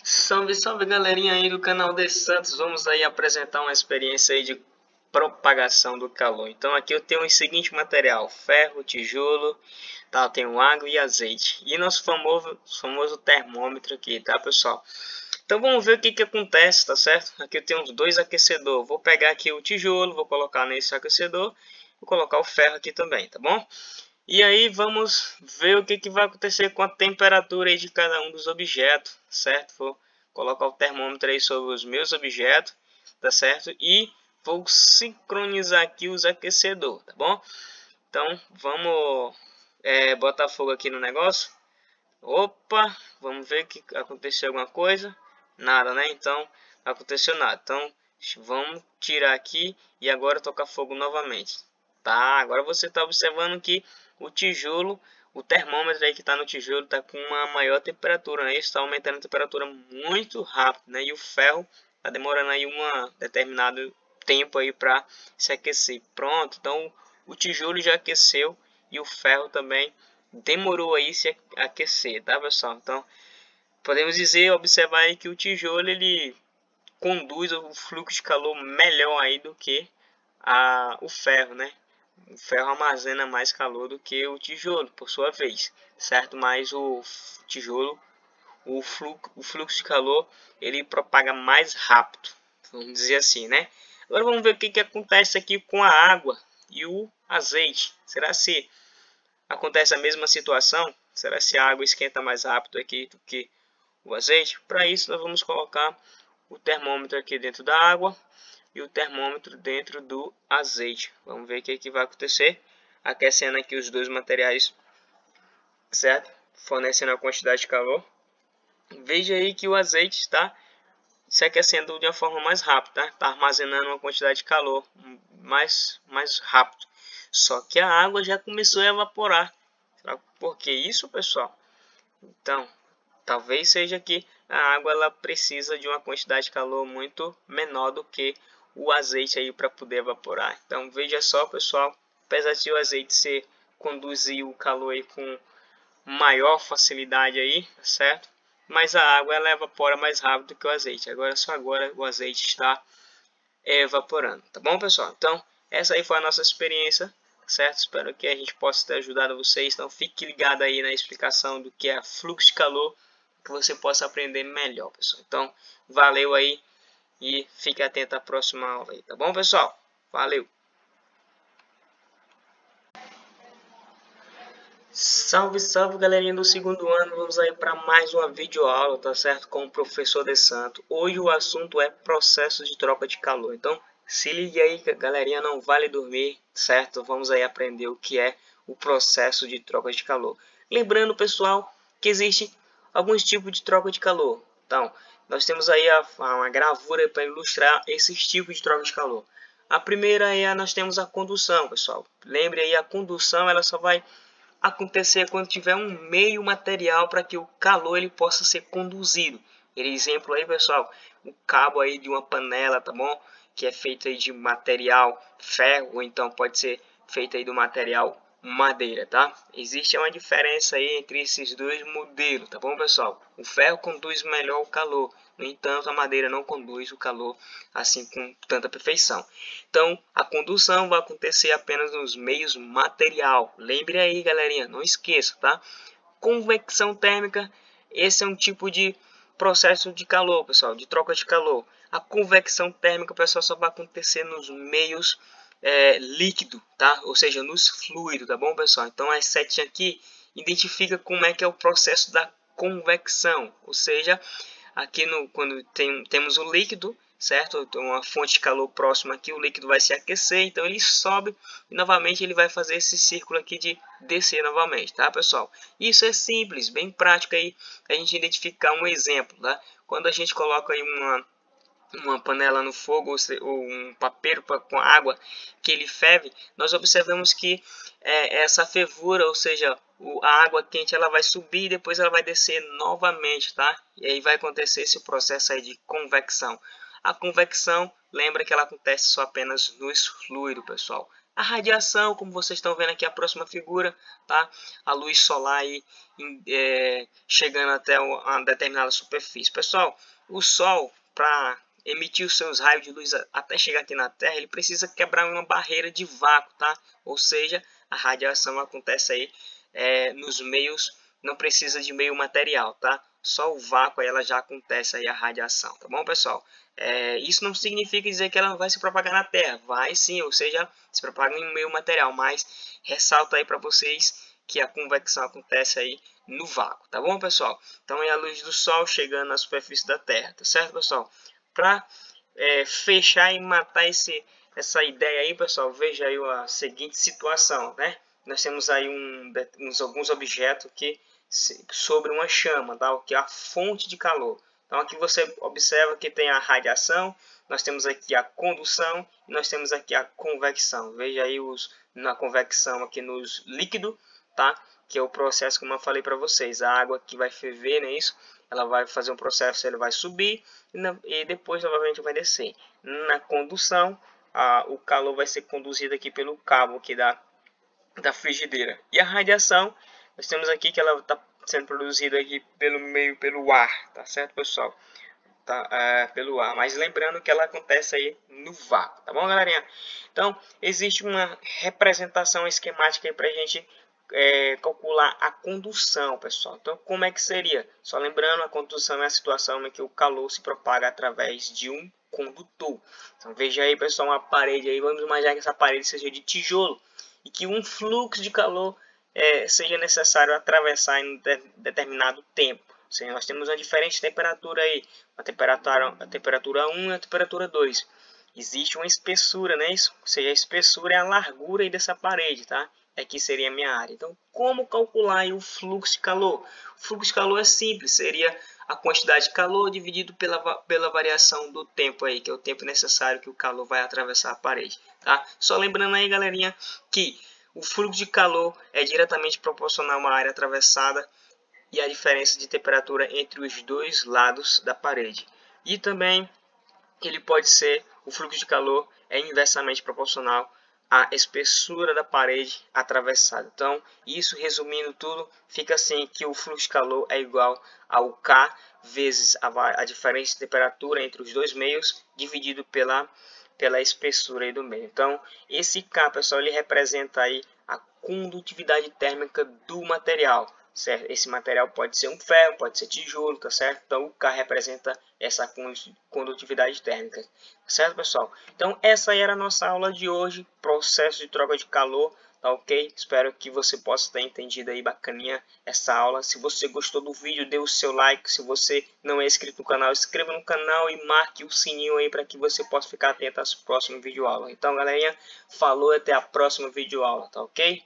Salve, salve galerinha aí do canal de Santos. Vamos aí apresentar uma experiência aí de propagação do calor. Então aqui eu tenho o seguinte material: ferro, tijolo, tá? Eu tenho água e azeite. E nosso famoso termômetro aqui, tá, pessoal? Então vamos ver o que acontece, tá certo? Aqui eu tenho os dois aquecedores. Vou pegar aqui o tijolo, vou colocar nesse aquecedor, vou colocar o ferro aqui também, tá bom? E aí vamos ver o que vai acontecer com a temperatura aí de cada um dos objetos, certo? Vou colocar o termômetro aí sobre os meus objetos, tá certo? E vou sincronizar aqui os aquecedores, tá bom? Então vamos botar fogo aqui no negócio. Opa, vamos ver que aconteceu alguma coisa. Nada, né? Então não aconteceu nada. Então vamos tirar aqui e agora tocar fogo novamente. Tá, agora você está observando que o tijolo, o termômetro aí que está no tijolo está com uma maior temperatura, né? Isso está aumentando a temperatura muito rápido, né? E o ferro está demorando aí um determinado tempo aí para se aquecer. Pronto, então o tijolo já aqueceu e o ferro também demorou aí se aquecer, tá, pessoal? Então podemos dizer, observar aí que o tijolo ele conduz o fluxo de calor melhor aí do que o ferro, né? O ferro armazena mais calor do que o tijolo, por sua vez, certo? Mas o tijolo, o fluxo de calor, ele propaga mais rápido, vamos dizer assim, né? Agora vamos ver o que acontece aqui com a água e o azeite. Será se acontece a mesma situação? Será se a água esquenta mais rápido aqui do que o azeite? Para isso nós vamos colocar o termômetro aqui dentro da água e o termômetro dentro do azeite. Vamos ver o que vai acontecer. Aquecendo aqui os dois materiais, certo? Fornecendo a quantidade de calor. Veja aí que o azeite está se aquecendo de uma forma mais rápida, tá? Está armazenando uma quantidade de calor mais rápido. Só que a água já começou a evaporar. Por que isso, pessoal? Então, talvez seja que a água ela precisa de uma quantidade de calor muito menor do que o azeite aí para poder evaporar. Então veja só, pessoal, apesar de o azeite conduzir o calor aí com maior facilidade aí, certo? Mas a água ela evapora mais rápido que o azeite. Só agora o azeite está evaporando, tá bom, pessoal? Então essa aí foi a nossa experiência, certo? Espero que a gente possa ter ajudado vocês. Então fique ligado aí na explicação do que é fluxo de calor, que você possa aprender melhor, pessoal. Então valeu aí e fique atento à próxima aula aí, tá bom, pessoal? Valeu! Salve, salve, galerinha do segundo ano. Vamos aí para mais uma videoaula, tá certo? Com o professor De Santo. Hoje o assunto é processo de troca de calor. Então, se liga aí, galerinha, não vale dormir, certo? Vamos aí aprender o que é o processo de troca de calor. Lembrando, pessoal, que existe alguns tipos de troca de calor. Então, nós temos aí uma gravura para ilustrar esses tipos de troca de calor. A primeira nós temos a condução, pessoal. Lembre aí, a condução ela só vai acontecer quando tiver um meio material para que o calor ele possa ser conduzido. Exemplo aí, pessoal, o cabo aí de uma panela, tá bom? Que é feito aí de material ferro, ou então pode ser feito aí do material madeira, tá? Existe uma diferença aí entre esses dois modelos, tá bom, pessoal? O ferro conduz melhor o calor, no entanto, a madeira não conduz o calor assim com tanta perfeição. Então, a condução vai acontecer apenas nos meios material. Lembre aí, galerinha, não esqueça, tá? Convecção térmica, esse é um tipo de processo de calor, pessoal, de troca de calor. A convecção térmica, pessoal, só vai acontecer nos meios líquido, tá? Ou seja, nos fluidos, tá bom, pessoal? Então, as setinhas aqui identifica como é que é o processo da convecção, ou seja, aqui quando temos o líquido, certo? Então, uma fonte de calor próxima aqui, o líquido vai se aquecer, então ele sobe e novamente ele vai fazer esse círculo aqui de descer novamente, tá, pessoal? Isso é simples, bem prático aí, a gente identificar um exemplo, tá? Quando a gente coloca aí uma panela no fogo ou um papeiro com água que ele ferve, nós observamos que essa fervura, ou seja, a água quente ela vai subir e depois ela vai descer novamente, tá? E aí vai acontecer esse processo aí de convecção. A convecção, lembra que ela acontece só apenas nos fluidos, pessoal. a radiação, como vocês estão vendo aqui a próxima figura, tá? A luz solar aí, chegando até uma determinada superfície. Pessoal, o Sol, para emitir os seus raios de luz até chegar aqui na Terra, ele precisa quebrar uma barreira de vácuo, tá? Ou seja, a radiação acontece aí nos meios, não precisa de meio material, tá? Só o vácuo aí ela já acontece aí a radiação, tá bom, pessoal? Isso não significa dizer que ela vai se propagar na Terra, vai sim, ou seja, se propaga em meio material, mas ressalta aí para vocês que a convecção acontece aí no vácuo, tá bom, pessoal? Então é a luz do Sol chegando na superfície da Terra, tá certo, pessoal? Para fechar e matar essa ideia aí, pessoal, veja aí a seguinte situação, né? Nós temos aí alguns objetos que sobre uma chama, tá? Que é a fonte de calor. Então aqui você observa que tem a radiação, nós temos aqui a condução e nós temos aqui a convecção. Veja aí na convecção aqui nos líquidos, tá? Que é o processo como eu falei para vocês, a água que vai ferver, não é isso? Ela vai fazer um processo, ele vai subir e depois novamente vai descer. Na condução, o calor vai ser conduzido aqui pelo cabo aqui da frigideira. E a radiação, nós temos aqui que ela está sendo produzida aqui pelo ar, tá certo, pessoal? Tá, pelo ar, mas lembrando que ela acontece aí no vácuo, tá bom, galerinha? Então, existe uma representação esquemática aí para a gente calcular a condução, pessoal. Então, como é que seria? Só lembrando, a condução é a situação em que o calor se propaga através de um condutor. Então, veja aí, pessoal, uma parede aí, vamos imaginar que essa parede seja de tijolo e que um fluxo de calor seja necessário atravessar em determinado tempo. Seja, nós temos uma diferente temperatura aí, a temperatura 1 e a temperatura 2. Existe uma espessura, né? Isso, ou seja, a espessura é a largura aí dessa parede, tá? Aqui seria a minha área. Então, como calcular aí o fluxo de calor? O fluxo de calor é simples, seria a quantidade de calor dividido pela variação do tempo aí, que é o tempo necessário que o calor vai atravessar a parede, tá? Só lembrando aí, galerinha, que o fluxo de calor é diretamente proporcional a uma área atravessada e a diferença de temperatura entre os dois lados da parede. E também ele pode ser, o fluxo de calor é inversamente proporcional à espessura da parede atravessada. Então, isso resumindo tudo, fica assim que o fluxo de calor é igual ao K vezes a diferença de temperatura entre os dois meios dividido pela espessura aí do meio. Então, esse K, pessoal, ele representa aí a condutividade térmica do material. Certo? Esse material pode ser um ferro, pode ser tijolo, tá certo? Então o K representa essa condutividade térmica, tá certo, pessoal? Então essa era a nossa aula de hoje, processo de troca de calor, tá ok? Espero que você possa ter entendido aí bacaninha essa aula. Se você gostou do vídeo, dê o seu like. Se você não é inscrito no canal, inscreva no canal e marque o sininho aí para que você possa ficar atento às próximas videoaulas. Então, galerinha, falou, até a próxima videoaula, tá ok?